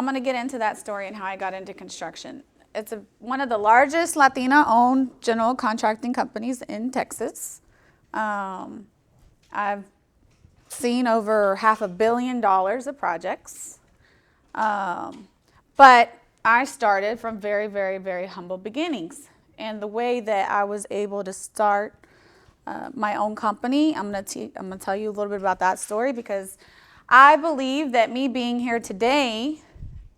I'm going to get into that story and how I got into construction. It's one of the largest Latina-owned general contracting companies in Texas. I've seen over $500 million of projects. But I started from very, very, very humble beginnings. And the way that I was able to start my own company, I'm going to tell you a little bit about that story, because I believe that me being here today,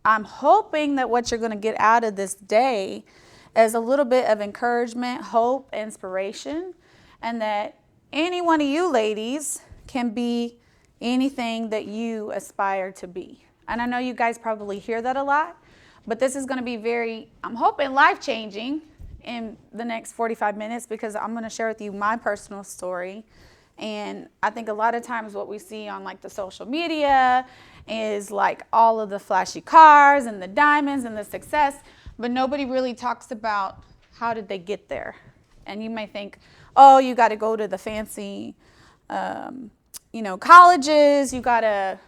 I'm hoping that what you're going to get out of this day is a little bit of encouragement, hope, inspiration, and that any one of you ladies can be anything that you aspire to be. And I know you guys probably hear that a lot, but this is going to be very, I'm hoping, life-changing in the next 45 minutes, because I'm going to share with you my personal story. And I think a lot of times what we see on like the social media is like all of the flashy cars and the diamonds and the success, but nobody really talks about how did they get there. And you may think, oh, you got to go to the fancy, colleges, you got to,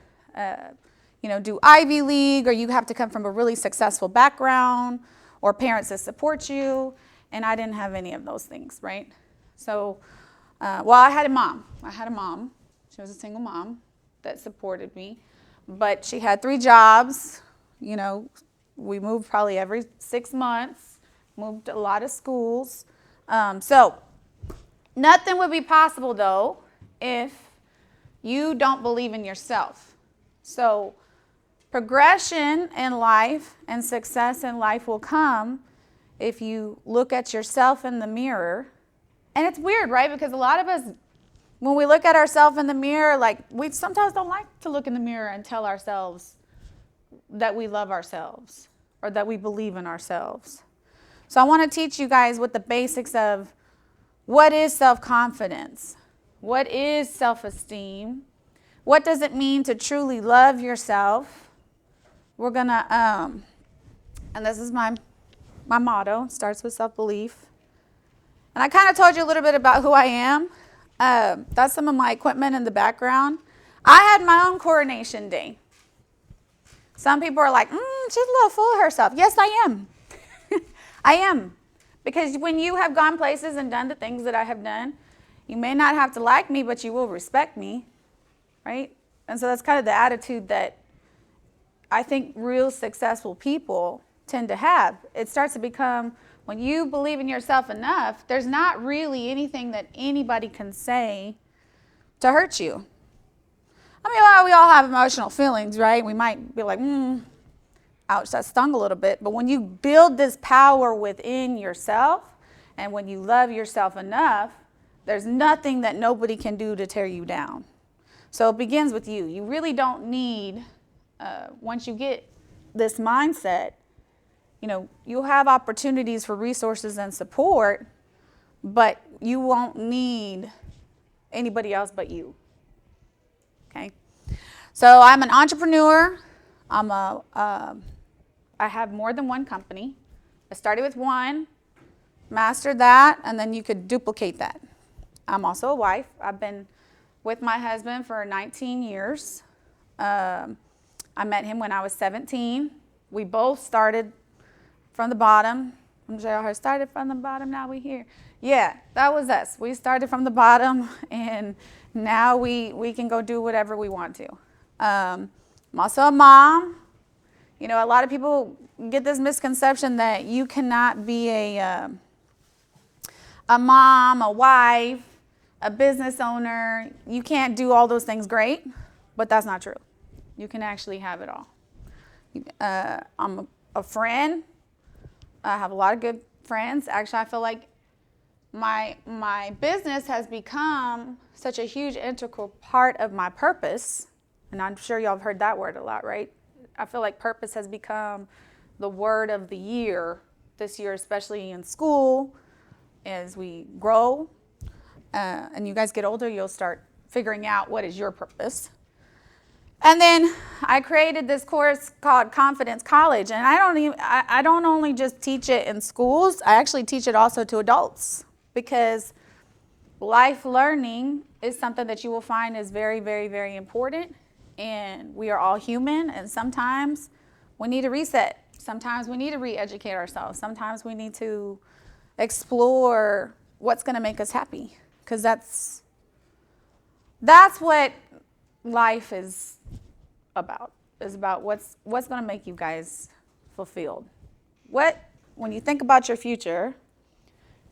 do Ivy League, or you have to come from a really successful background, or parents that support you. And I didn't have any of those things, right? So, I had a mom. She was a single mom that supported me, but she had 3 jobs. We moved probably every 6 months, moved a lot of schools. So nothing would be possible, though, if you don't believe in yourself. So progression in life and success in life will come if you look at yourself in the mirror. And it's weird, right? Because a lot of us, when we look at ourselves in the mirror, like, we sometimes don't like to look in the mirror and tell ourselves that we love ourselves or that we believe in ourselves. So I want to teach you guys what the basics of what is self-confidence, what is self-esteem, what does it mean to truly love yourself. We're going to, and this is my motto, it starts with self-belief. And I kind of told you a little bit about who I am. That's some of my equipment in the background. I had my own coronation day. Some people are like, she's a little full of herself. Yes, I am. I am. Because when you have gone places and done the things that I have done, you may not have to like me, but you will respect me, right? And so that's kind of the attitude that I think real successful people tend to have. It starts to become, when you believe in yourself enough, there's not really anything that anybody can say to hurt you. I mean, we all have emotional feelings, right? We might be like, ouch, that stung a little bit. But when you build this power within yourself, and when you love yourself enough, there's nothing that nobody can do to tear you down. So it begins with you. You really don't need, once you get this mindset, you'll have opportunities for resources and support, but you won't need anybody else but you. Okay? So I'm an entrepreneur. I have more than one company. I started with one, mastered that, and then you could duplicate that. I'm also a wife. I've been with my husband for 19 years. I met him when I was 17. We both started from the bottom. I'm sure y'all started from the bottom, now we here. Yeah, that was us. We started from the bottom, and now we can go do whatever we want to. I'm also a mom. A lot of people get this misconception that you cannot be a mom, a wife, a business owner. You can't do all those things great, but that's not true. You can actually have it all. I'm a friend. I have a lot of good friends. Actually, I feel like my business has become such a huge integral part of my purpose. And I'm sure y'all have heard that word a lot, right? I feel like purpose has become the word of the year this year, especially in school. As we grow and you guys get older, you'll start figuring out what is your purpose. And then I created this course called Confidence College, and I don't only just teach it in schools, I actually teach it also to adults, because life learning is something that you will find is very, very, very important, and we are all human, and sometimes we need to reset. Sometimes we need to re-educate ourselves. Sometimes we need to explore what's going to make us happy, because that's what life is about what's going to make you guys fulfilled. When you think about your future,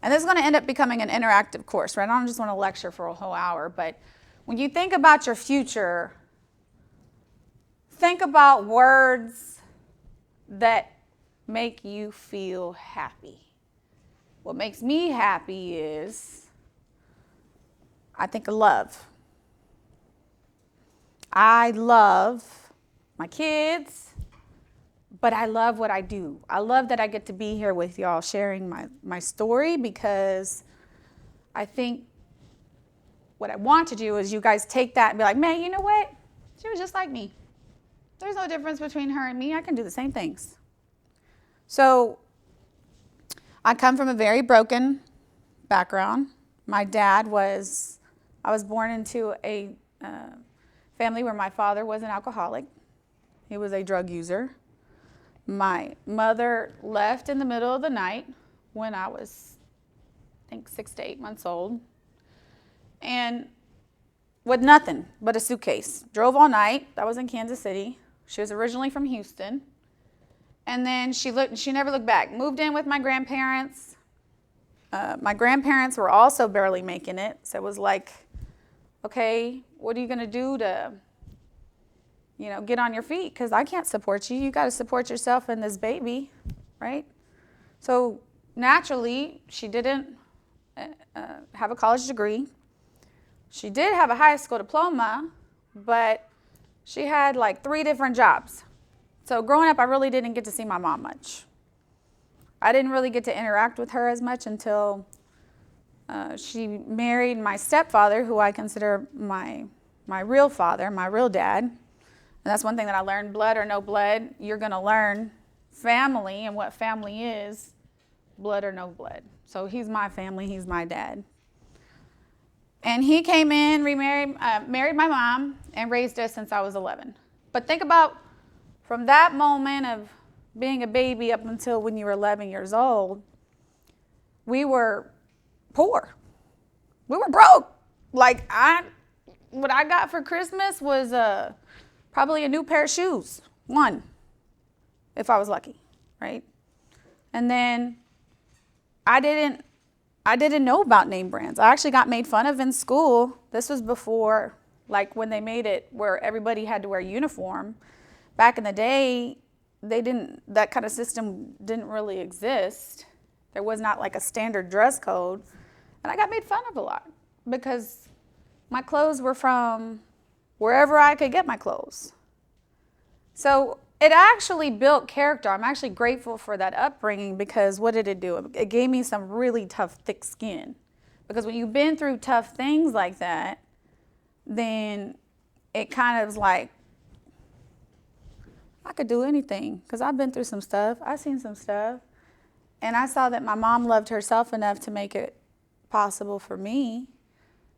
and this is going to end up becoming an interactive course, right? I don't just want to lecture for a whole hour, but when you think about your future, think about words that make you feel happy. What makes me happy is, I think of love. I love my kids, but I love what I do. I love that I get to be here with y'all sharing my story, because I think what I want to do is you guys take that and be like, man, you know what? She was just like me. There's no difference between her and me. I can do the same things. So I come from a very broken background. My dad I was born into a family where my father was an alcoholic. He was a drug user. My mother left in the middle of the night when I was, I think, 6 to 8 months old. And with nothing but a suitcase. Drove all night. That was in Kansas City. She was originally from Houston. And then she never looked back. Moved in with my grandparents. My grandparents were also barely making it. So it was like, okay, what are you going to do to, get on your feet? Because I can't support you. You got to support yourself and this baby, right? So naturally, she didn't have a college degree. She did have a high school diploma, but she had like 3 different jobs. So growing up, I really didn't get to see my mom much. I didn't really get to interact with her as much until she married my stepfather, who I consider my real father, my real dad. And that's one thing that I learned, blood or no blood. You're going to learn family and what family is, blood or no blood. So he's my family, he's my dad. And he came in, married my mom, and raised us since I was 11. But think about from that moment of being a baby up until when you were 11 years old, we were poor. We were broke. Like what I got for Christmas was probably a new pair of shoes, one, if I was lucky, right? And then I didn't know about name brands. I actually got made fun of in school. This was before, like when they made it where everybody had to wear a uniform. Back in the day, that kind of system didn't really exist. There was not like a standard dress code. And I got made fun of a lot because my clothes were from wherever I could get my clothes. So it actually built character. I'm actually grateful for that upbringing, because what did it do? It gave me some really tough, thick skin. Because when you've been through tough things like that, then it kind of is like, I could do anything, because I've been through some stuff. I've seen some stuff. And I saw that my mom loved herself enough to make it possible for me.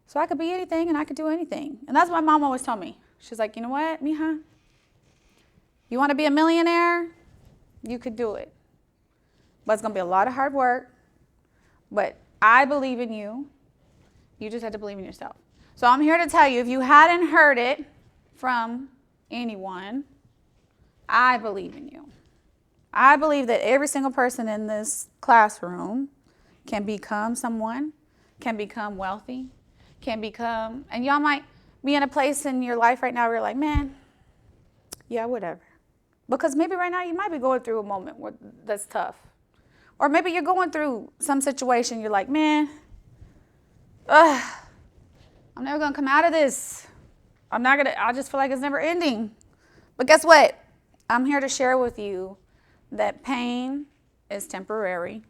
So I could be anything and I could do anything. And that's what my mom always told me. She's like, you know what, mija? You want to be a millionaire? You could do it. But it's going to be a lot of hard work. But I believe in you. You just have to believe in yourself. So I'm here to tell you, if you hadn't heard it from anyone, I believe in you. I believe that every single person in this classroom can become someone, can become wealthy, and y'all might be in a place in your life right now where you're like, man, yeah, whatever. Because maybe right now you might be going through a moment that's tough. Or maybe you're going through some situation, you're like, man, I'm never going to come out of this. I just feel like it's never ending. But guess what? I'm here to share with you that pain is temporary.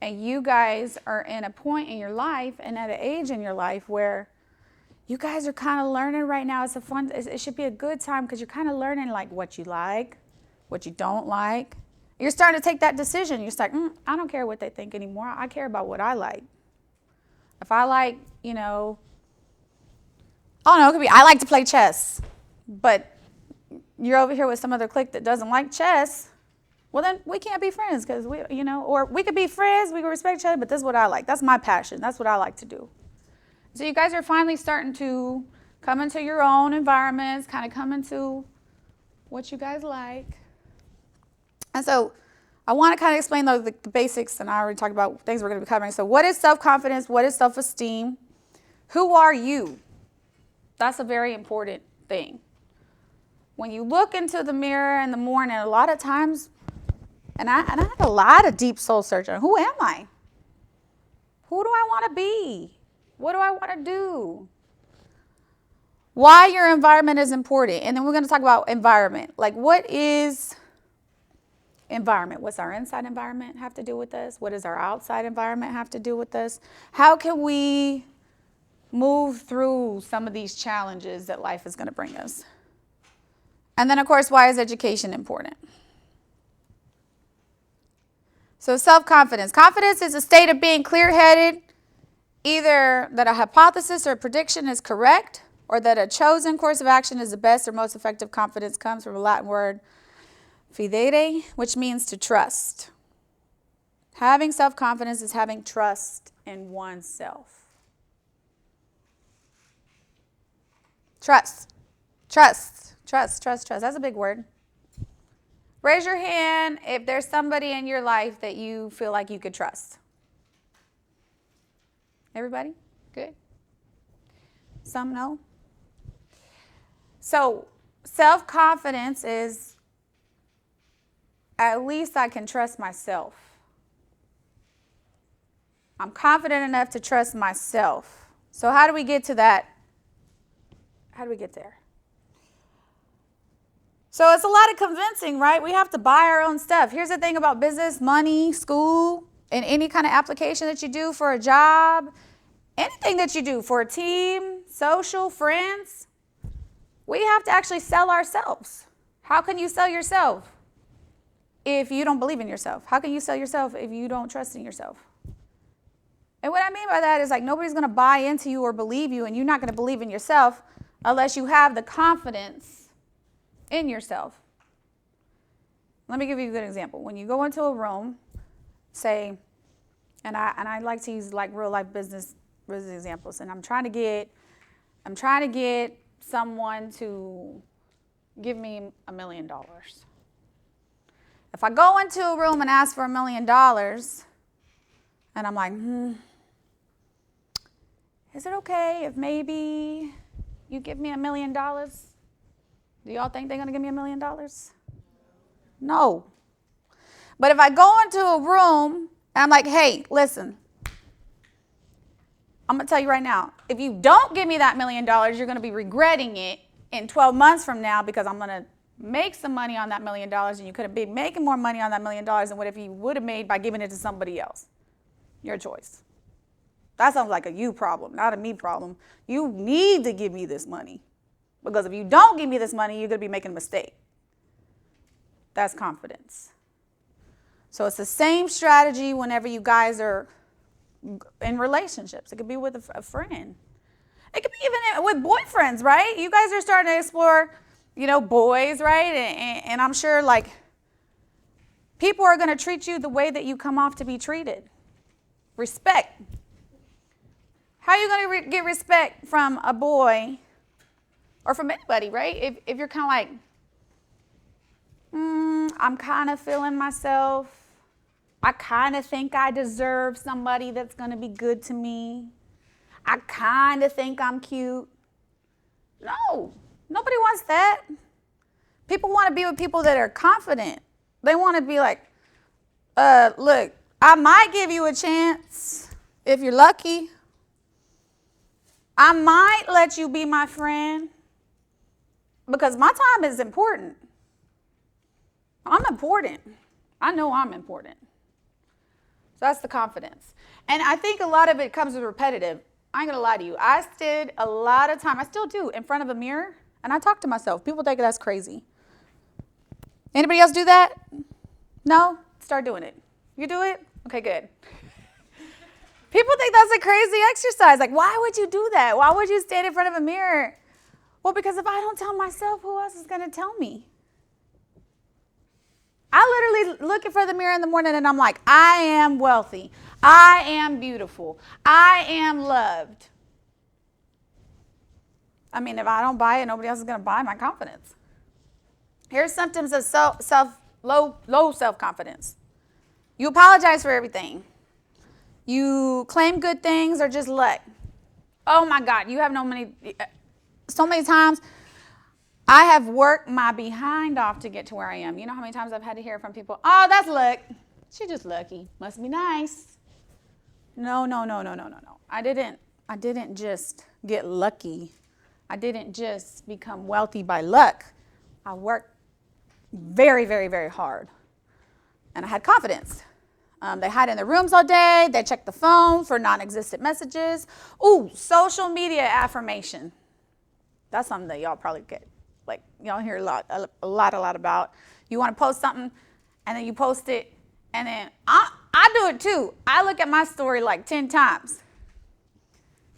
And you guys are in a point in your life and at an age in your life where you guys are kind of learning right now. It should be a good time, because you're kind of learning like what you like, what you don't like. You're starting to take that decision. You're like, I don't care what they think anymore. I care about what I like. If I like, I don't know, it could be, I like to play chess, but you're over here with some other clique that doesn't like chess, well, then we can't be friends because or we could be friends, we could respect each other, but this is what I like. That's my passion. That's what I like to do. So you guys are finally starting to come into your own environments, kind of come into what you guys like. And so I want to kind of explain the basics, and I already talked about things we're going to be covering. So what is self-confidence? What is self-esteem? Who are you? That's a very important thing. When you look into the mirror in the morning, a lot of times, and I had a lot of deep soul searching. Who am I? Who do I want to be? What do I want to do? Why your environment is important. And then we're going to talk about environment. Like, what is environment? What's our inside environment have to do with this? What does our outside environment have to do with this? How can we move through some of these challenges that life is going to bring us? And then, of course, why is education important? So self-confidence. Confidence is a state of being clear-headed, either that a hypothesis or prediction is correct, or that a chosen course of action is the best or most effective. Confidence comes from a Latin word, fidere, which means to trust. Having self-confidence is having trust in oneself. Trust. That's a big word. Raise your hand if there's somebody in your life that you feel like you could trust. Everybody? Good? Some no? So self-confidence is, at least I can trust myself. I'm confident enough to trust myself. So how do we get to that? How do we get there? So it's a lot of convincing, right? We have to buy our own stuff. Here's the thing about business, money, school, and any kind of application that you do for a job, anything that you do for a team, social, friends, we have to actually sell ourselves. How can you sell yourself if you don't believe in yourself? How can you sell yourself if you don't trust in yourself? And what I mean by that is, like, nobody's going to buy into you or believe you, and you're not going to believe in yourself unless you have the confidence in yourself. Let me give you a good example. When you go into a room, say, and I like to use like real life business examples, and I'm trying to get someone to give me $1 million. If I go into a room and ask for $1 million, and I'm like, is it okay if maybe you give me $1 million? Do y'all think they're going to give me $1 million? No. But if I go into a room and I'm like, hey, listen, I'm going to tell you right now, if you don't give me that $1 million, you're going to be regretting it in 12 months from now, because I'm going to make some money on that $1 million, and you could have been making more money on that $1 million than what if you would have made by giving it to somebody else. Your choice. That sounds like a you problem, not a me problem. You need to give me this money. Because if you don't give me this money, you're going to be making a mistake. That's confidence. So it's the same strategy whenever you guys are in relationships. It could be with a friend. It could be even with boyfriends, right? You guys are starting to explore, boys, right? And I'm sure, like, people are going to treat you the way that you come off to be treated. Respect. How are you going to get respect from a boy? Or from anybody, right? If you're kind of like, I'm kind of feeling myself. I kind of think I deserve somebody that's going to be good to me. I kind of think I'm cute. No, nobody wants that. People want to be with people that are confident. They want to be like, look, I might give you a chance if you're lucky. I might let you be my friend. Because my time is important. I'm important. I know I'm important. So that's the confidence. And I think a lot of it comes with repetitive. I ain't going to lie to you. I stood a lot of time, I still do, in front of a mirror, and I talk to myself. People think that's crazy. Anybody else do that? No? Start doing it. You do it? Okay, good. People think that's a crazy exercise. Like, why would you do that? Why would you stand in front of a mirror? Well, because if I don't tell myself, who else is going to tell me? literally looking for the mirror in the morning and I'm like, I am wealthy. I am beautiful. I am loved. I mean, if I don't buy it, nobody else is going to buy my confidence. Here's symptoms of low self-confidence. You apologize for everything. You claim good things or just luck. Oh my God, you have so many times I have worked my behind off to get to where I am. You know how many times I've had to hear from people, oh, that's luck. She's just lucky. Must be nice. No. I didn't just get lucky. I didn't just become wealthy by luck. I worked very, very, very hard. And I had confidence. They hide in their rooms all day. They check the phone for non-existent messages. Ooh, social media affirmation. That's something that y'all probably get. Like, y'all hear a lot about. You want to post something, and then you post it, and then I do it too. I look at my story like 10 times.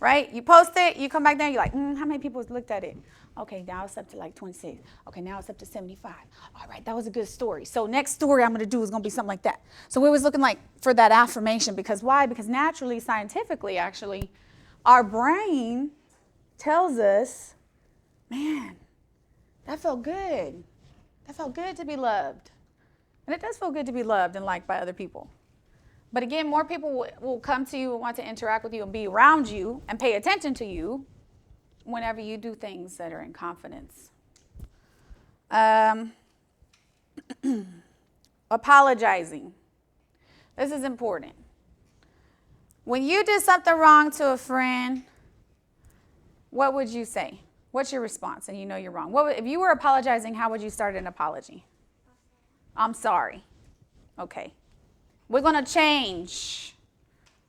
Right? You post it, you come back there, you're like, how many people looked at it? Okay, now it's up to like 26. Okay, now it's up to 75. All right, that was a good story. So next story I'm going to do is going to be something like that. So we was looking like for that affirmation. Because why? Because naturally, scientifically, actually, our brain tells us, man, that felt good. That felt good to be loved. And it does feel good to be loved and liked by other people. But again, more people will come to you and want to interact with you and be around you and pay attention to you whenever you do things that are in confidence. Apologizing. This is important. When you did something wrong to a friend, what would you say? What's your response? And you know you're wrong. If you were apologizing, how would you start an apology? I'm sorry. Okay. We're going to change.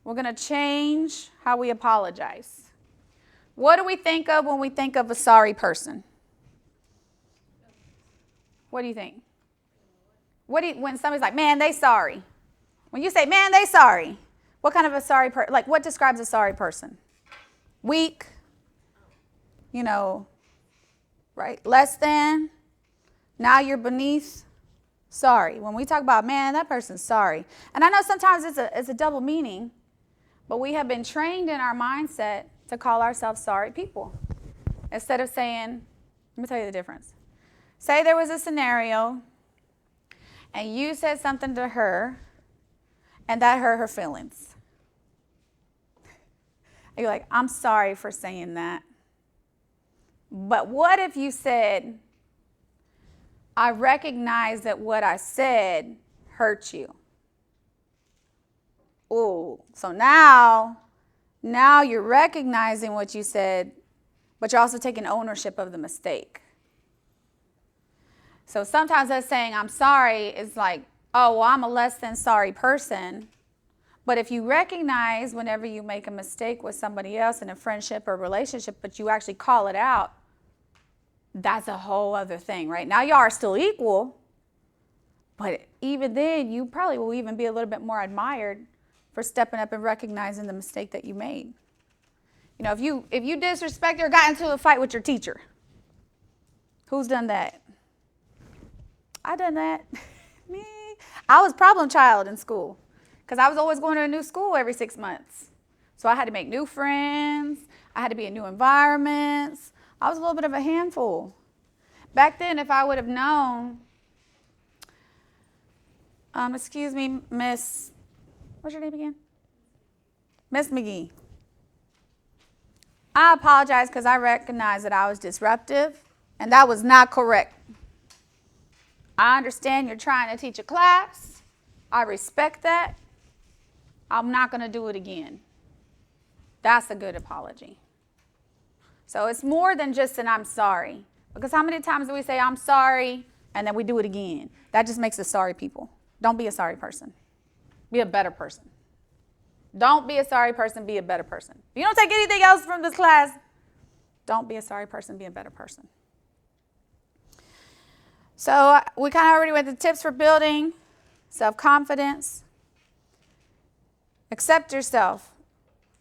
We're going to change how we apologize. What do we think of when we think of a sorry person? What do you think? When somebody's like, man, they sorry. When you say, man, they sorry, what kind of a sorry person? Like, what describes a sorry person? Weak, right? Less than. Now you're beneath. Sorry. When we talk about, man, that person's sorry. And I know sometimes it's a double meaning, but we have been trained in our mindset to call ourselves sorry people. Instead of saying, let me tell you the difference. Say there was a scenario and you said something to her and that hurt her feelings. And you're like, I'm sorry for saying that. But what if you said, I recognize that what I said hurt you. Ooh, so now you're recognizing what you said, but you're also taking ownership of the mistake. So sometimes us saying I'm sorry is like, oh, well, I'm a less than sorry person. But if you recognize whenever you make a mistake with somebody else in a friendship or relationship, but you actually call it out, that's a whole other thing, right? Now y'all are still equal, but even then you probably will even be a little bit more admired for stepping up and recognizing the mistake that you made. If you disrespect or got into a fight with your teacher, who's done that? I done that. Me. I was problem child in school because I was always going to a new school every 6 months. So I had to make new friends. I had to be in new environments. I was a little bit of a handful. Back then, if I would have known, excuse me, Miss, what's your name again? Miss McGee. I apologize because I recognized that I was disruptive and that was not correct. I understand you're trying to teach a class. I respect that. I'm not going to do it again. That's a good apology. So it's more than just an I'm sorry. Because how many times do we say I'm sorry and then we do it again? That just makes us sorry people. Don't be a sorry person. Be a better person. Don't be a sorry person, be a better person. If you don't take anything else from this class, don't be a sorry person, be a better person. So we kind of already went the tips for building self-confidence. Accept yourself.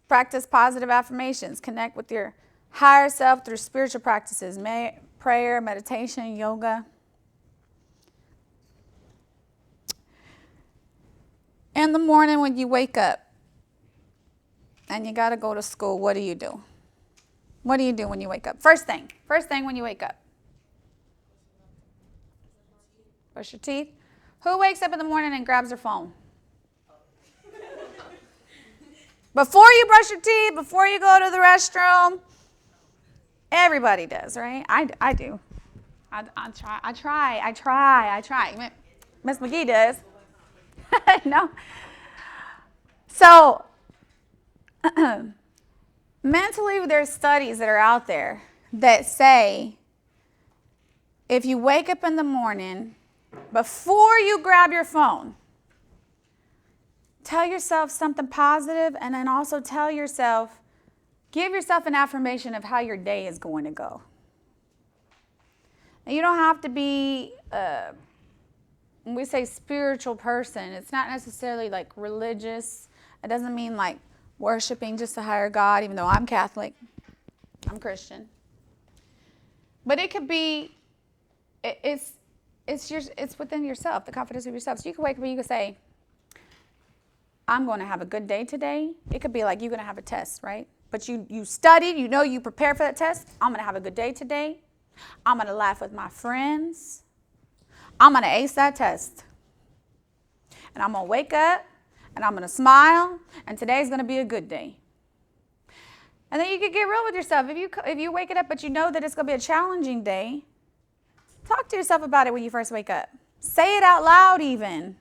Practice positive affirmations. Connect with your higher self through spiritual practices, prayer, meditation, yoga. in the morning when you wake up and you got to go to school, what do you do? What do you do when you wake up? First thing when you wake up. Brush your teeth. Who wakes up in the morning and grabs their phone? Before you brush your teeth, before you go to the restroom, everybody does, right? I do. I try. Miss McGee does. No. So, mentally, there's studies that are out there that say if you wake up in the morning, before you grab your phone, tell yourself something positive, and then also give yourself an affirmation of how your day is going to go. And you don't have to be, when we say spiritual person, it's not necessarily like religious. It doesn't mean like worshiping just a higher God, even though I'm Catholic. I'm Christian. But it could be, it's within yourself, the confidence of yourself. So you can wake up and you can say, I'm going to have a good day today. It could be like you're going to have a test, right? But you studied, you prepared for that test. I'm going to have a good day today. I'm going to laugh with my friends. I'm going to ace that test. And I'm going to wake up and I'm going to smile, and today's going to be a good day. And then you can get real with yourself. If you wake it up but you know that it's going to be a challenging day, talk to yourself about it when you first wake up. Say it out loud even.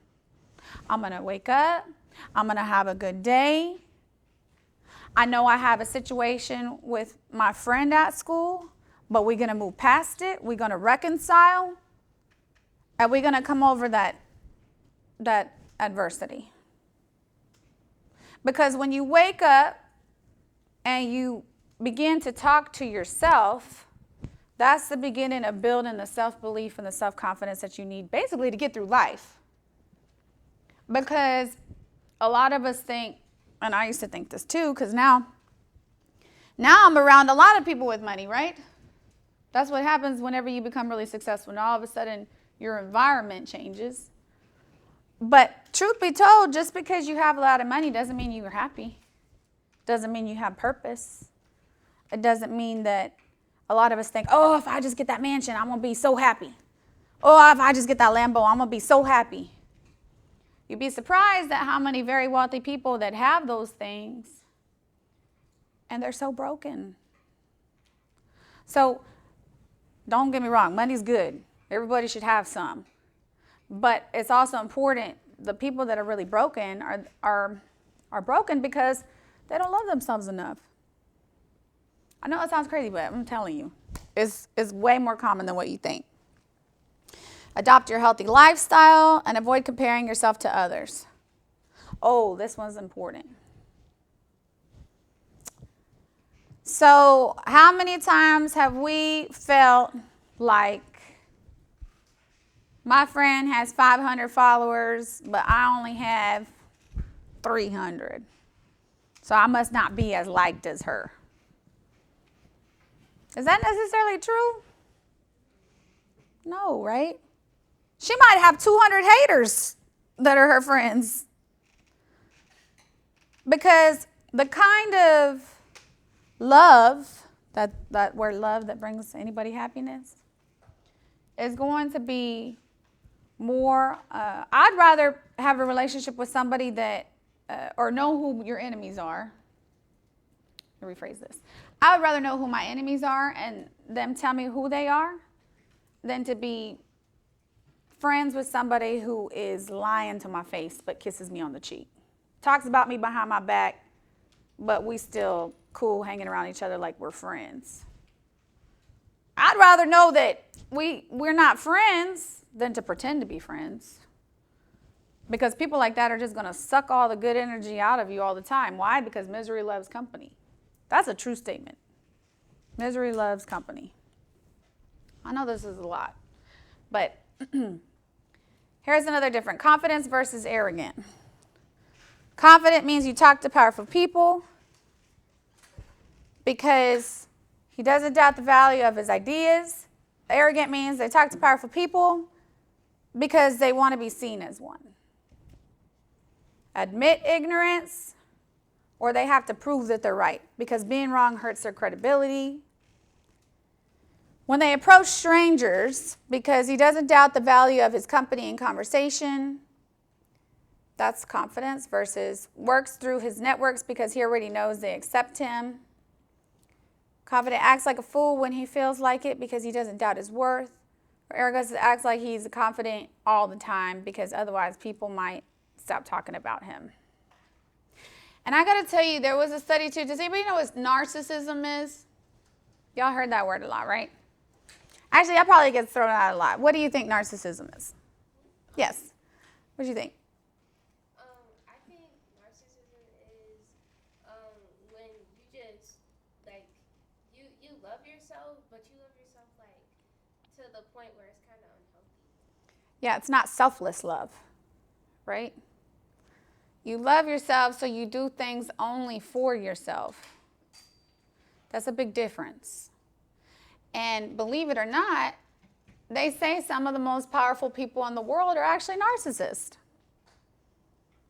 I'm going to wake up. I'm going to have a good day. I know I have a situation with my friend at school, but we're going to move past it. We're going to reconcile, and we're going to come over that adversity. Because when you wake up and you begin to talk to yourself, that's the beginning of building the self-belief and the self-confidence that you need basically to get through life. Because a lot of us think, and I used to think this too, because now I'm around a lot of people with money, right? That's what happens whenever you become really successful. And all of a sudden, your environment changes. But truth be told, just because you have a lot of money doesn't mean you're happy. Doesn't mean you have purpose. It doesn't mean that a lot of us think, oh, if I just get that mansion, I'm going to be so happy. Oh, if I just get that Lambo, I'm going to be so happy. You'd be surprised at how many very wealthy people that have those things, and they're so broken. So don't get me wrong, money's good. Everybody should have some. But it's also important, the people that are really broken are broken because they don't love themselves enough. I know it sounds crazy, but I'm telling you, it's way more common than what you think. Adopt your healthy lifestyle and avoid comparing yourself to others. Oh, this one's important. So, how many times have we felt like my friend has 500 followers, but I only have 300. So I must not be as liked as her. Is that necessarily true? No, right? She might have 200 haters that are her friends. Because the kind of love, that word love that brings anybody happiness, is going to be more, I'd rather have a relationship with somebody that, or know who your enemies are. Let me rephrase this. I would rather know who my enemies are and them tell me who they are than to be friends with somebody who is lying to my face but kisses me on the cheek. Talks about me behind my back, but we still cool hanging around each other like we're friends. I'd rather know that we're not friends than to pretend to be friends. Because people like that are just going to suck all the good energy out of you all the time. Why? Because misery loves company. That's a true statement. Misery loves company. I know this is a lot, but here's another difference. Confidence versus arrogant. Confident means you talk to powerful people because he doesn't doubt the value of his ideas. Arrogant means they talk to powerful people because they want to be seen as one. admit ignorance, or they have to prove that they're right, because being wrong hurts their credibility. When they approach strangers, because he doesn't doubt the value of his company and conversation, that's confidence, versus works through his networks because he already knows they accept him. Confident acts like a fool when he feels like it because he doesn't doubt his worth. Or arrogance acts like he's confident all the time because otherwise people might stop talking about him. And I got to tell you, there was a study too. Does anybody know what narcissism is? Y'all heard that word a lot, right? Actually, that probably gets thrown out a lot. What do you think narcissism is? Yes. What do you think? I think narcissism is when you just, like, you love yourself, but you love yourself, like, to the point where it's kind of unhealthy. Yeah, it's not selfless love, right? You love yourself, so you do things only for yourself. That's a big difference. And believe it or not, they say some of the most powerful people in the world are actually narcissists.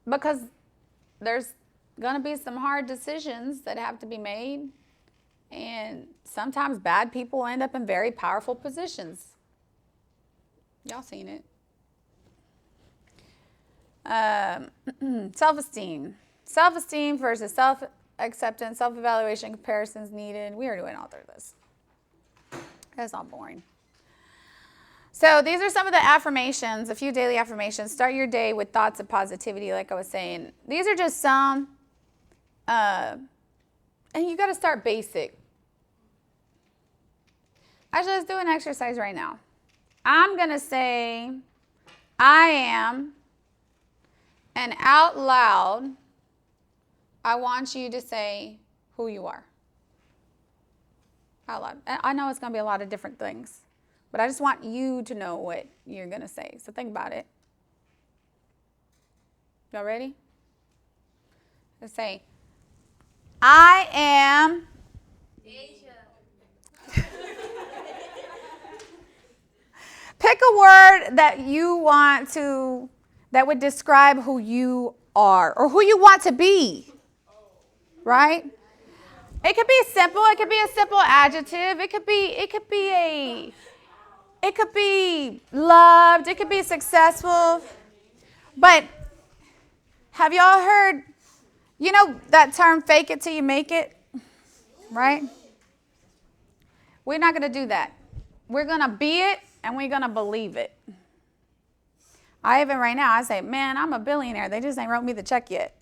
Because there's going to be some hard decisions that have to be made. And sometimes bad people end up in very powerful positions. Y'all seen it. Self-esteem. Self-esteem versus self-acceptance, self-evaluation, comparisons needed. We already went all through this. That's all boring. So these are some of the affirmations, a few daily affirmations. Start your day with thoughts of positivity, like I was saying. These are just some, and you got to start basic. Actually, let's do an exercise right now. I'm going to say, I am, and out loud, I want you to say who you are. Out loud. I know it's going to be a lot of different things, but I just want you to know what you're going to say. So think about it. Y'all ready? Let's say, I am Asia. Pick a word that you want to, that would describe who you are or who you want to be. Right? It could be simple. It could be a simple adjective. It could be loved. It could be successful. But have y'all heard, you know that term, fake it till you make it? Right? We're not going to do that. We're going to be it and we're going to believe it. I even right now, I say, man, I'm a billionaire. They just ain't wrote me the check yet.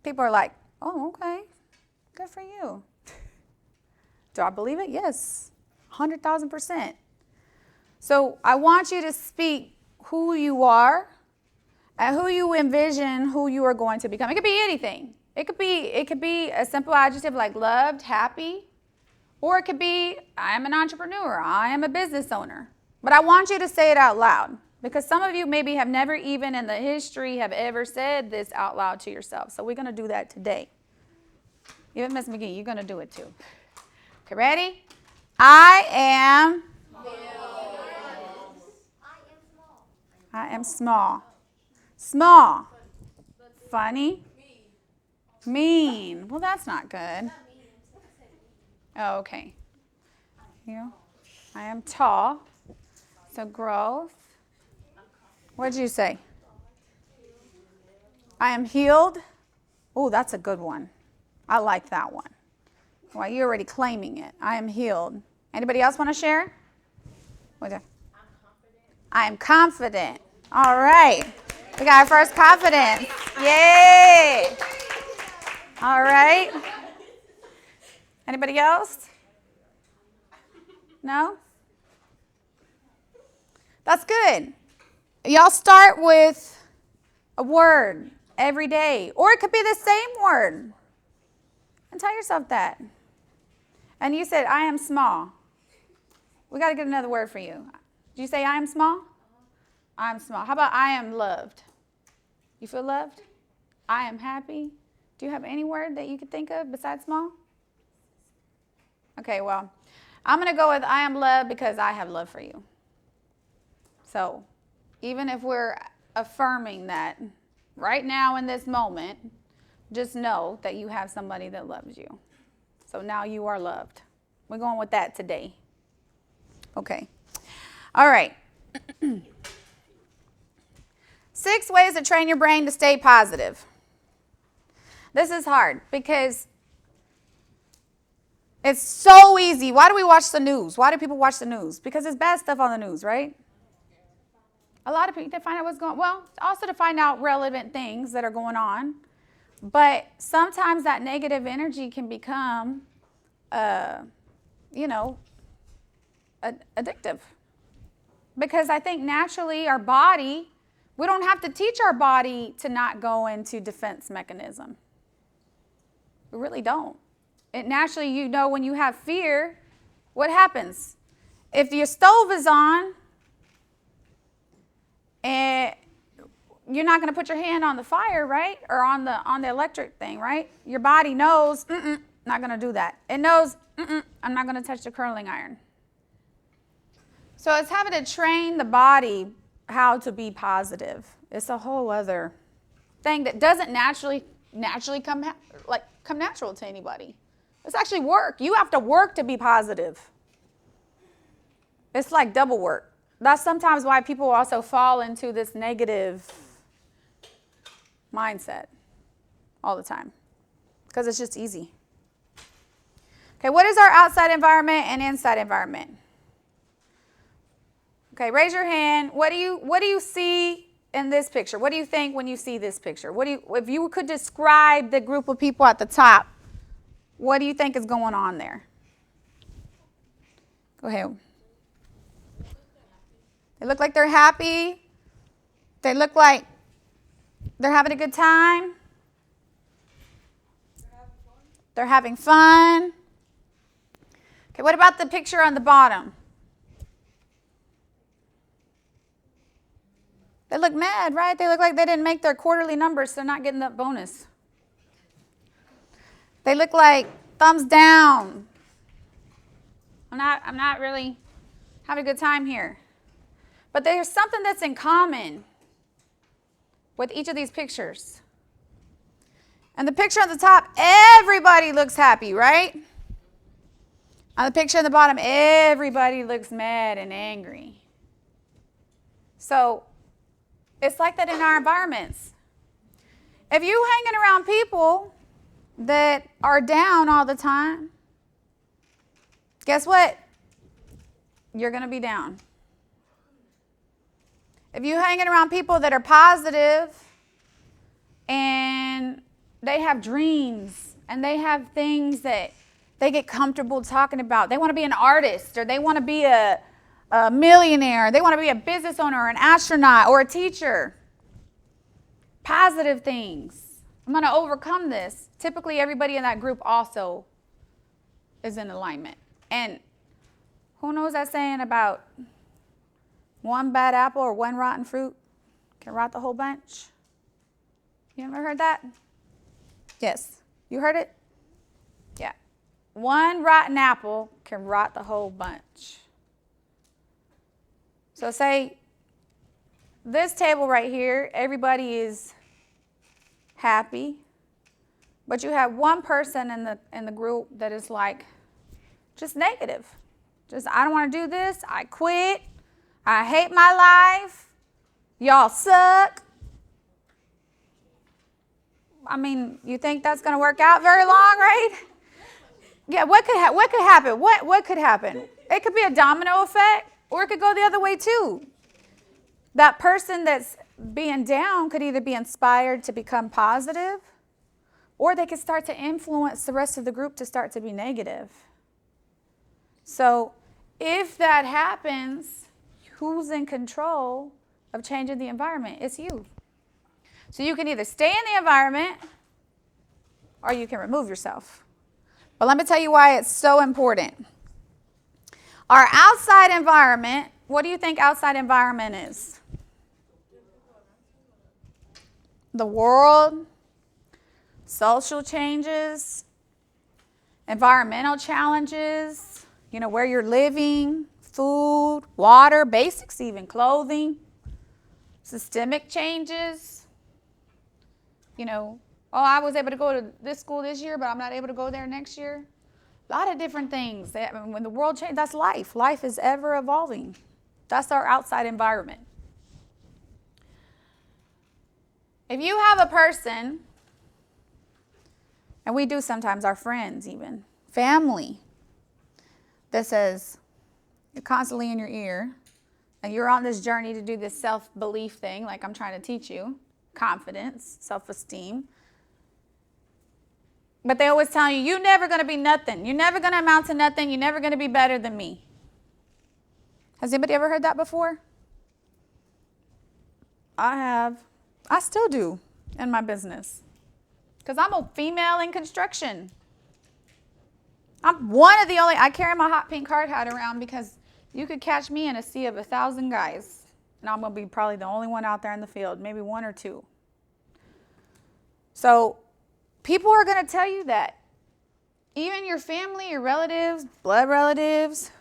People are like, oh, okay. Good for you. Do I believe it? Yes. 100,000%. So I want you to speak who you are and who you envision who you are going to become. It could be anything. It could be a simple adjective like loved, happy, or it could be I am an entrepreneur, I am a business owner. But I want you to say it out loud because some of you maybe have never even in the history have ever said this out loud to yourself. So we're going to do that today. Even Miss McGee, you're going to do it too. Okay, ready? I am small. Small. Funny. Mean. Well, that's not good. Oh, okay. You. I am tall. So growth. What did you say? I am healed. Oh, that's a good one. I like that one. Well, you're already claiming it. I am healed. Anybody else want to share? What's that? I am confident. All right. We got our first confidence. Yay. All right. Anybody else? No? That's good. Y'all start with a word every day. Or it could be the same word. And tell yourself that. And you said, I am small. We got to get another word for you. Did you say I am small? I am small. How about I am loved? You feel loved? I am happy. Do you have any word that you could think of besides small? Okay, well, I'm going to go with I am loved because I have love for you. So even if we're affirming that, right now in this moment, just know that you have somebody that loves you. So now you are loved. We're going with that today. Okay. All right. 6 ways to train your brain to stay positive. This is hard because it's so easy. Why do we watch the news? Why do people watch the news? Because there's bad stuff on the news, right? A lot of people, to find out what's going on. Well, also to find out relevant things that are going on. But sometimes that negative energy can become, addictive. Because I think naturally our body, we don't have to teach our body to not go into defense mechanism. We really don't. It naturally, when you have fear, what happens? If your stove is on, and you're not going to put your hand on the fire, right? Or on the electric thing, right? Your body knows, not going to do that. It knows, I'm not going to touch the curling iron. So it's having to train the body how to be positive. It's a whole other thing that doesn't naturally come natural to anybody. It's actually work. You have to work to be positive. It's like double work. That's sometimes why people also fall into this negative mindset all the time, because it's just easy. Okay, what is our outside environment and inside environment? Okay, raise your hand. What do you see in this picture? What do you think when you see this picture? If you could describe the group of people at the top, what do you think is going on there? Go ahead. They look like they're happy. They look like they're having a good time. They're having fun. Okay, what about the picture on the bottom? They look mad, right? They look like they didn't make their quarterly numbers, so they're not getting that bonus. They look like thumbs down. I'm not really having a good time here. But there's something that's in common with each of these pictures. And the picture on the top, everybody looks happy, right? On the picture on the bottom, everybody looks mad and angry. So it's like that in our environments. If you're hanging around people that are down all the time, guess what? You're going to be down. If you're hanging around people that are positive and they have dreams and they have things that they get comfortable talking about, they want to be an artist or they want to be a millionaire, they want to be a business owner or an astronaut or a teacher. Positive things. I'm going to overcome this. Typically, everybody in that group also is in alignment. And who knows that saying about one bad apple or one rotten fruit can rot the whole bunch? You ever heard that? Yes. You heard it? Yeah. One rotten apple can rot the whole bunch. So say this table right here, everybody is happy, but you have one person in the group that is like just negative. Just, I don't want to do this. I quit. I hate my life. Y'all suck. I mean, you think that's going to work out very long, right? Yeah, what could happen? What could happen? It could be a domino effect, or it could go the other way too. That person that's being down could either be inspired to become positive, or they could start to influence the rest of the group to start to be negative. So if that happens, who's in control of changing the environment? It's you. So you can either stay in the environment or you can remove yourself. But let me tell you why it's so important. Our outside environment, what do you think outside environment is? The world, social changes, environmental challenges, where you're living, food, water, basics even, clothing, systemic changes. Oh, I was able to go to this school this year, but I'm not able to go there next year. A lot of different things. When the world changes, that's life. Life is ever evolving. That's our outside environment. If you have a person, and we do sometimes, our friends even, family, that says, you're constantly in your ear, and you're on this journey to do this self-belief thing, like I'm trying to teach you, confidence, self-esteem. But they always tell you, you're never going to be nothing. You're never going to amount to nothing. You're never going to be better than me. Has anybody ever heard that before? I have. I still do in my business. Because I'm a female in construction. I'm one of the only, I carry my hot pink hard hat around because you could catch me in a sea of 1,000 guys. And I'm going to be probably the only one out there in the field, maybe one or two. So people are going to tell you that. Even your family, your relatives, blood relatives,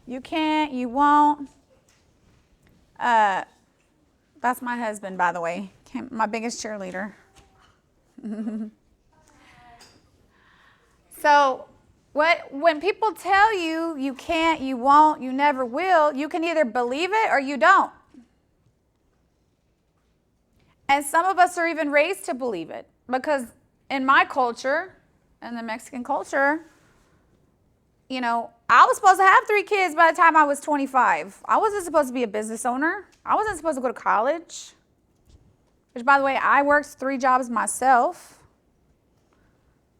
you can't, you won't. That's my husband, by the way, my biggest cheerleader. So when people tell you you can't, you won't, you never will, you can either believe it or you don't. And some of us are even raised to believe it. Because in my culture, in the Mexican culture, I was supposed to have 3 kids by the time I was 25. I wasn't supposed to be a business owner. I wasn't supposed to go to college. Which, by the way, I worked 3 jobs myself.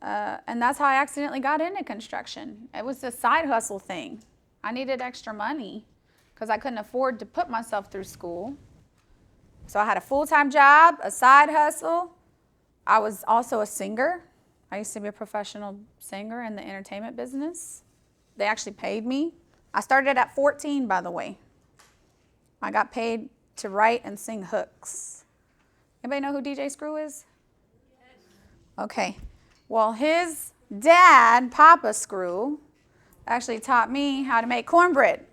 And that's how I accidentally got into construction. It was a side hustle thing. I needed extra money because I couldn't afford to put myself through school. So I had a full-time job, a side hustle. I was also a singer. I used to be a professional singer in the entertainment business. They actually paid me. I started at 14, by the way. I got paid to write and sing hooks. Anybody know who DJ Screw is? Okay. Well, his dad, Papa Screw, actually taught me how to make cornbread.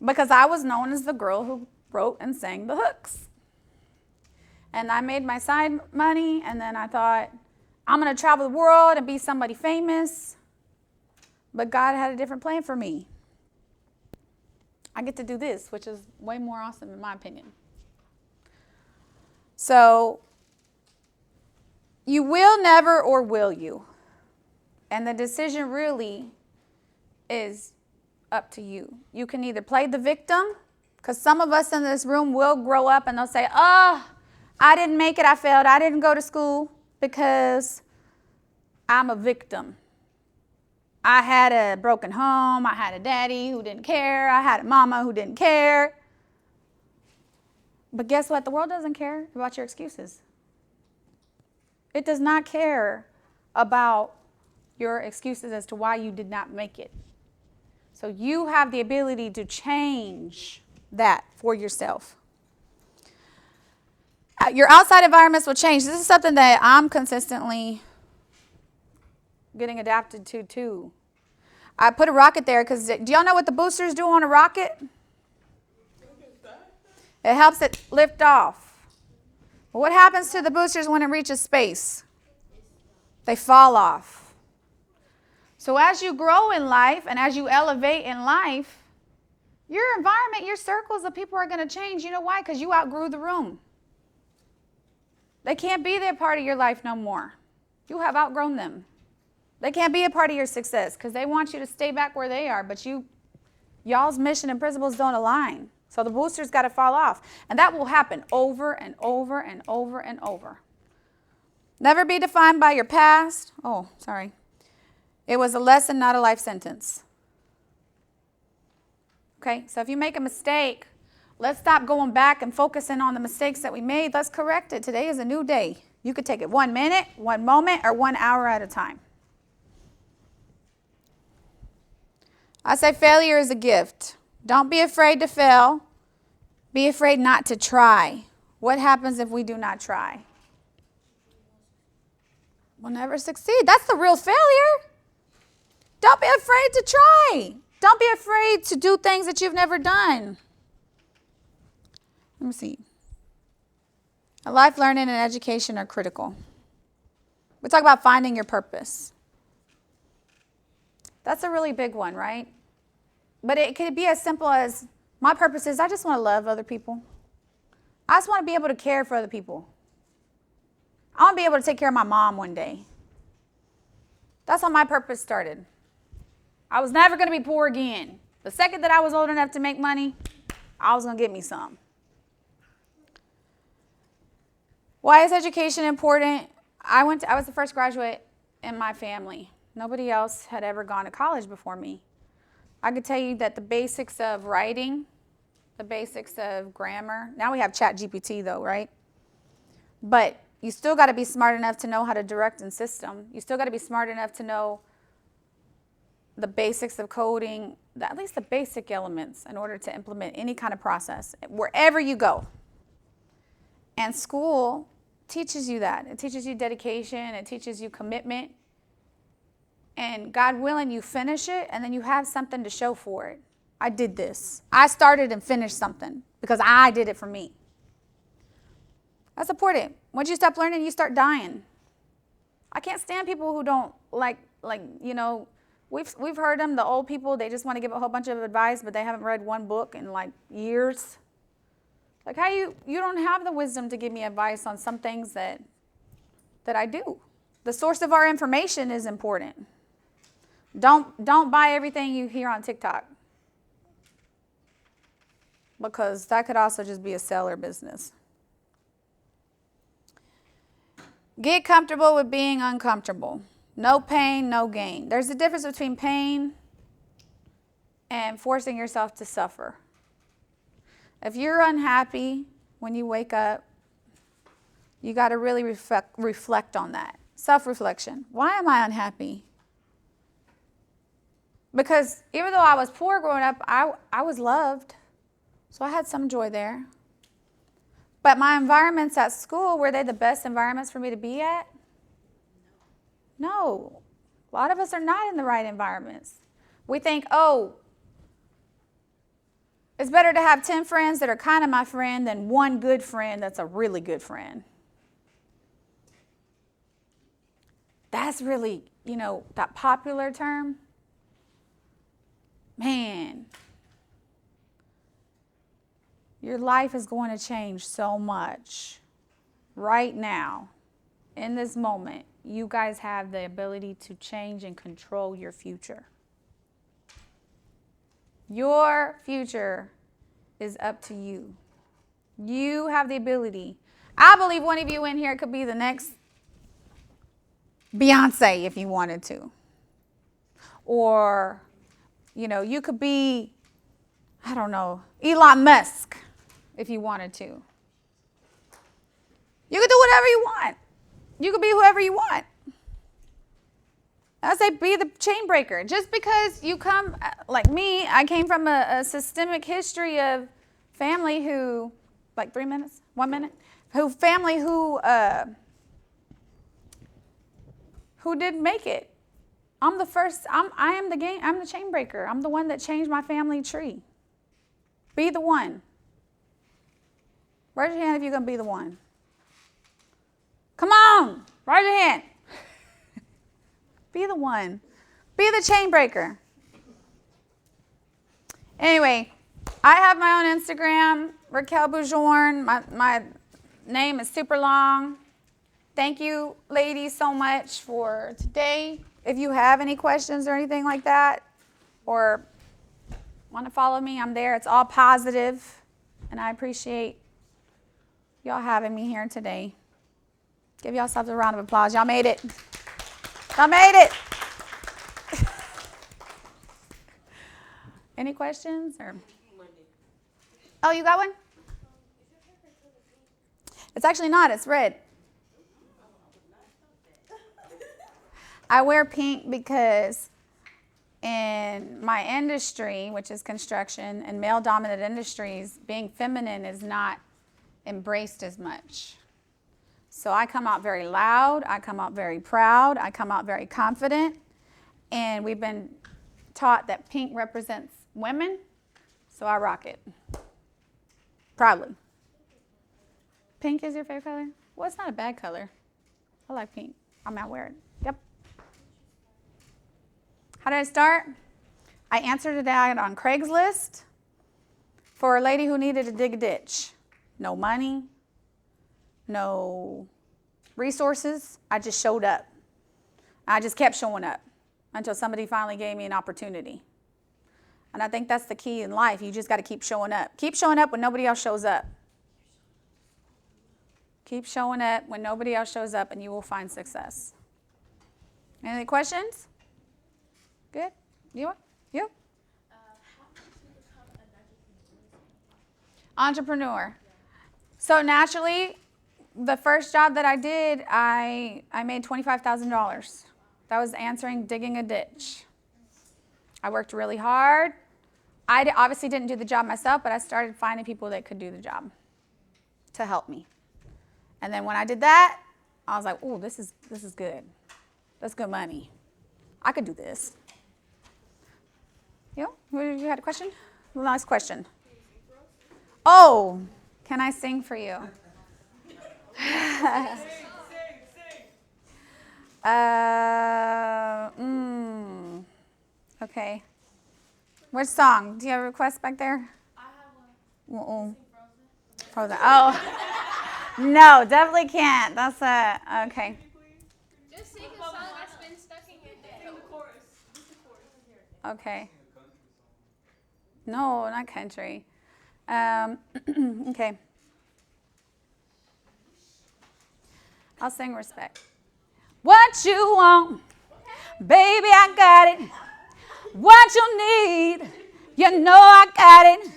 Because I was known as the girl who wrote and sang the hooks. And I made my side money, and then I thought, I'm going to travel the world and be somebody famous. But God had a different plan for me. I get to do this, which is way more awesome in my opinion. So, you will never or will you? And the decision really is up to you. You can either play the victim, because some of us in this room will grow up and they'll say, oh, I didn't make it, I failed, I didn't go to school because I'm a victim. I had a broken home, I had a daddy who didn't care, I had a mama who didn't care. But guess what? The world doesn't care about your excuses. It does not care about your excuses as to why you did not make it. So you have the ability to change that for yourself. Your outside environments will change. This is something that I'm consistently getting adapted to too. I put a rocket there because do y'all know what the boosters do on a rocket? It helps it lift off. What happens to the boosters when it reaches space? They fall off. So as you grow in life and as you elevate in life, your environment, your circles of people are going to change. You know why? Because you outgrew the room. They can't be there part of your life no more. You have outgrown them. They can't be a part of your success because they want you to stay back where they are, but y'all's mission and principles don't align. So the boosters got to fall off. And that will happen over and over and over and over. Never be defined by your past. Oh, sorry. It was a lesson, not a life sentence. Okay, so if you make a mistake, let's stop going back and focusing on the mistakes that we made. Let's correct it. Today is a new day. You could take it 1 minute, 1 moment, or 1 hour at a time. I say failure is a gift. Don't be afraid to fail. Be afraid not to try. What happens if we do not try? We'll never succeed. That's the real failure. Don't be afraid to try. Don't be afraid to do things that you've never done. Let me see. Life learning and education are critical. We talk about finding your purpose. That's a really big one, right? But it could be as simple as, my purpose is I just want to love other people. I just want to be able to care for other people. I want to be able to take care of my mom one day. That's how my purpose started. I was never going to be poor again. The second that I was old enough to make money, I was going to get me some. Why is education important? I was the first graduate in my family. Nobody else had ever gone to college before me. I could tell you that the basics of writing, the basics of grammar, now we have ChatGPT though, right? But you still got to be smart enough to know how to direct and system. You still got to be smart enough to know the basics of coding, at least the basic elements in order to implement any kind of process, wherever you go. And school teaches you that. It teaches you dedication. It teaches you commitment. And God willing, you finish it, and then you have something to show for it. I did this. I started and finished something because I did it for me. That's important. Once you stop learning, you start dying. I can't stand people who don't we've heard them, the old people, they just want to give a whole bunch of advice, but they haven't read one book in years. Like how you don't have the wisdom to give me advice on some things that I do. The source of our information is important. Don't buy everything you hear on TikTok, because that could also just be a seller business. Get comfortable with being uncomfortable. No pain, no gain. There's a difference between pain and forcing yourself to suffer. If you're unhappy when you wake up, you got to really reflect on that. Self-reflection. Why am I unhappy? Because even though I was poor growing up, I was loved. So I had some joy there. But my environments at school, were they the best environments for me to be at? No. A lot of us are not in the right environments. We think, it's better to have 10 friends that are kind of my friend than one good friend that's a really good friend. That's really, that popular term. Man, your life is going to change so much right now, in this moment. You guys have the ability to change and control your future. Your future is up to you. You have the ability. I believe one of you in here could be the next Beyonce if you wanted to. Or, you could be, I don't know, Elon Musk if you wanted to. You could do whatever you want. You could be whoever you want. I say be the chain breaker. Just because you come, like me, I came from a systemic history of family who, 3 minutes, 1 minute, who didn't make it. I'm the first, I'm the chain breaker. I'm the one that changed my family tree. Be the one. Raise your hand if you're going to be the one. Come on, raise your hand. Be the one. Be the chain breaker. Anyway, I have my own Instagram, Raquel Boujourne. My name is super long. Thank you, ladies, so much for today. If you have any questions or anything like that, or want to follow me, I'm there. It's all positive, and I appreciate y'all having me here today. Give yourselves a round of applause. Y'all made it. Y'all made it. Any questions? Oh, you got one? It's actually not. It's red. I wear pink because in my industry, which is construction, and male-dominant industries, being feminine is not embraced as much. So I come out very loud, I come out very proud, I come out very confident, and we've been taught that pink represents women, so I rock it. Proudly. Pink is your favorite color? Well, it's not a bad color. I like pink. I might wear it. Yep. How did I start? I answered an ad on Craigslist for a lady who needed to dig a ditch. No money, no resources. I just showed up. I just kept showing up until somebody finally gave me an opportunity. And I think that's the key in life. You just got to keep showing up. Keep showing up when nobody else shows up. Keep showing up when nobody else shows up, and you will find success. Any questions? Good? You? How did you become an Entrepreneur. So naturally, the first job that I did, I made $25,000. That was digging a ditch. I worked really hard. I obviously didn't do the job myself, but I started finding people that could do the job to help me. And then when I did that, I was like, "Oh, this is good. That's good money. I could do this." You had a question? Last question. Oh, can I sing for you? Okay. Which song? Do you have a request back there? I have one. Frozen. Oh, no, definitely can't. That's okay. Just sing a song that's been stuck in your head. Sing the chorus. Just the chorus. Okay. No, not country. Okay. I'll sing Respect. What you want, baby, I got it. What you need, you know I got it.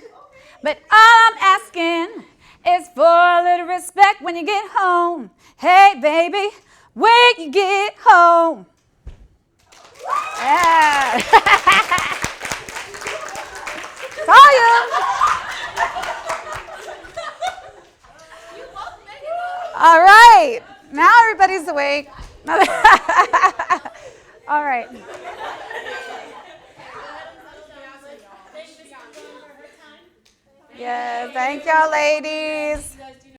But all I'm asking is for a little respect when you get home. Hey, baby, when you get home. Yeah. Saw you. All right. Now everybody's awake. All right. Yeah, thank y'all, ladies.